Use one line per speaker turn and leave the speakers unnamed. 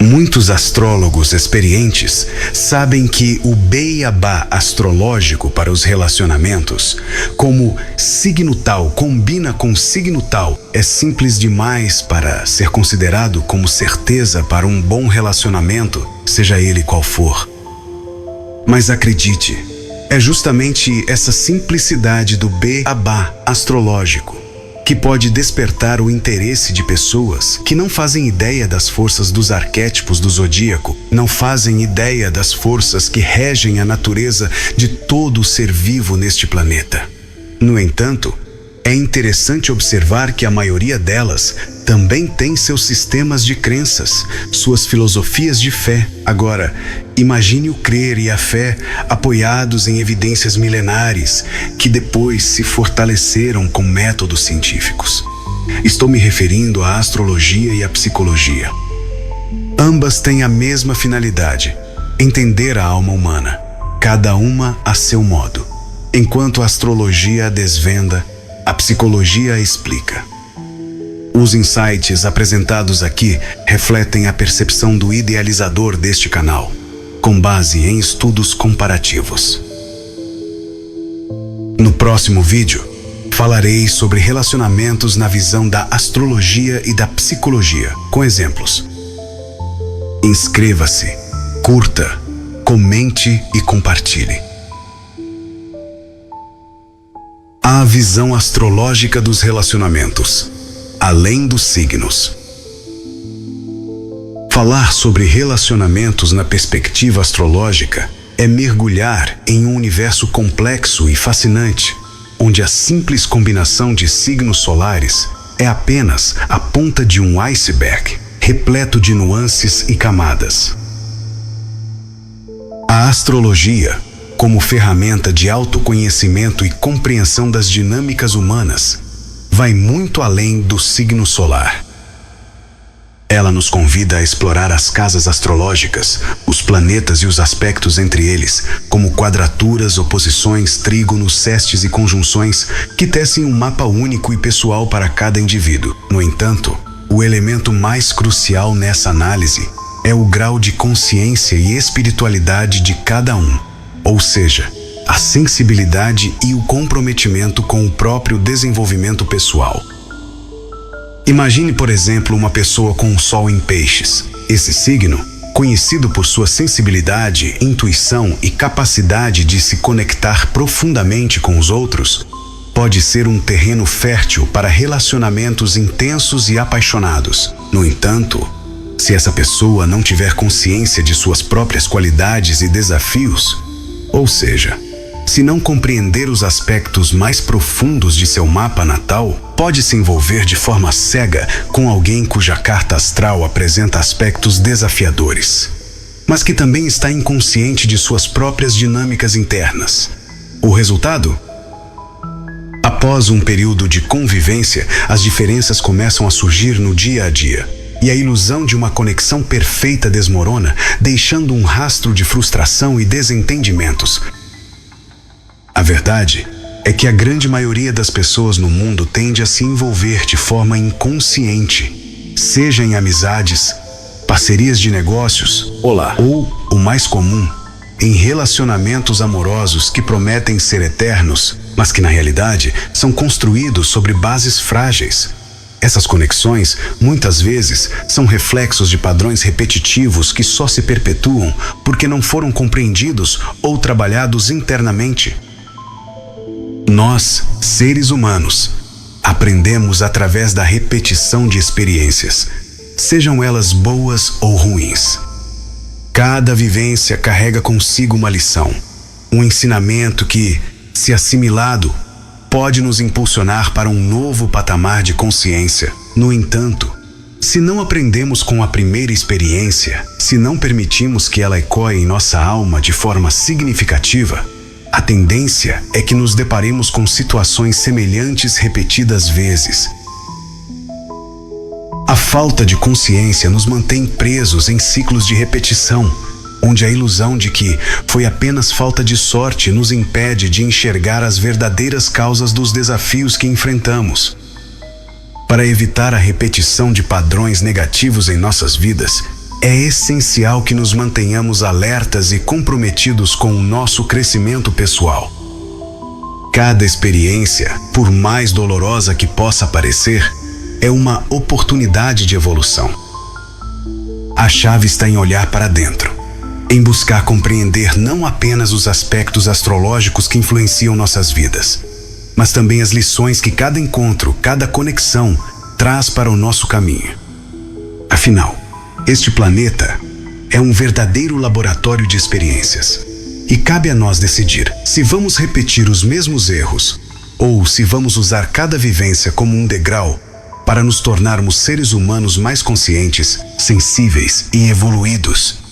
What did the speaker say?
Muitos astrólogos experientes sabem que o beabá astrológico para os relacionamentos, como signo tal combina com signo tal, é simples demais para ser considerado como certeza para um bom relacionamento, seja ele qual for. Mas acredite, é justamente essa simplicidade do beabá astrológico que pode despertar o interesse de pessoas que não fazem ideia das forças dos arquétipos do zodíaco, não fazem ideia das forças que regem a natureza de todo o ser vivo neste planeta. No entanto, é interessante observar que a maioria delas também tem seus sistemas de crenças, suas filosofias de fé. Agora, imagine o crer e a fé apoiados em evidências milenares que depois se fortaleceram com métodos científicos. Estou me referindo à astrologia e à psicologia. Ambas têm a mesma finalidade: entender a alma humana, cada uma a seu modo. Enquanto a astrologia a desvenda, a psicologia a explica. Os insights apresentados aqui refletem a percepção do idealizador deste canal, com base em estudos comparativos. No próximo vídeo, falarei sobre relacionamentos na visão da astrologia e da psicologia, com exemplos. Inscreva-se, curta, comente e compartilhe. A visão astrológica dos relacionamentos, além dos signos. Falar sobre relacionamentos na perspectiva astrológica é mergulhar em um universo complexo e fascinante, onde a simples combinação de signos solares é apenas a ponta de um iceberg, repleto de nuances e camadas. A astrologia, como ferramenta de autoconhecimento e compreensão das dinâmicas humanas, vai muito além do signo solar. Ela nos convida a explorar as casas astrológicas, os planetas e os aspectos entre eles, como quadraturas, oposições, trígonos, sestes e conjunções, que tecem um mapa único e pessoal para cada indivíduo. No entanto, o elemento mais crucial nessa análise é o grau de consciência e espiritualidade de cada um, ou seja, a sensibilidade e o comprometimento com o próprio desenvolvimento pessoal. Imagine, por exemplo, uma pessoa com um sol em peixes. Esse signo, conhecido por sua sensibilidade, intuição e capacidade de se conectar profundamente com os outros, pode ser um terreno fértil para relacionamentos intensos e apaixonados. No entanto, se essa pessoa não tiver consciência de suas próprias qualidades e desafios, ou seja, se não compreender os aspectos mais profundos de seu mapa natal, pode se envolver de forma cega com alguém cuja carta astral apresenta aspectos desafiadores, mas que também está inconsciente de suas próprias dinâmicas internas. O resultado? Após um período de convivência, as diferenças começam a surgir no dia a dia, e a ilusão de uma conexão perfeita desmorona, deixando um rastro de frustração e desentendimentos. A verdade é que a grande maioria das pessoas no mundo tende a se envolver de forma inconsciente, seja em amizades, parcerias de negócios, ou, o mais comum, em relacionamentos amorosos que prometem ser eternos, mas que na realidade são construídos sobre bases frágeis. Essas conexões, muitas vezes, são reflexos de padrões repetitivos que só se perpetuam porque não foram compreendidos ou trabalhados internamente. Nós, seres humanos, aprendemos através da repetição de experiências, sejam elas boas ou ruins. Cada vivência carrega consigo uma lição, um ensinamento que, se assimilado, pode nos impulsionar para um novo patamar de consciência. No entanto, se não aprendemos com a primeira experiência, se não permitimos que ela ecoe em nossa alma de forma significativa, a tendência é que nos deparemos com situações semelhantes repetidas vezes. A falta de consciência nos mantém presos em ciclos de repetição, onde a ilusão de que foi apenas falta de sorte nos impede de enxergar as verdadeiras causas dos desafios que enfrentamos. Para evitar a repetição de padrões negativos em nossas vidas, é essencial que nos mantenhamos alertas e comprometidos com o nosso crescimento pessoal. Cada experiência, por mais dolorosa que possa parecer, é uma oportunidade de evolução. A chave está em olhar para dentro, em buscar compreender não apenas os aspectos astrológicos que influenciam nossas vidas, mas também as lições que cada encontro, cada conexão traz para o nosso caminho. Afinal, este planeta é um verdadeiro laboratório de experiências. E cabe a nós decidir se vamos repetir os mesmos erros ou se vamos usar cada vivência como um degrau para nos tornarmos seres humanos mais conscientes, sensíveis e evoluídos.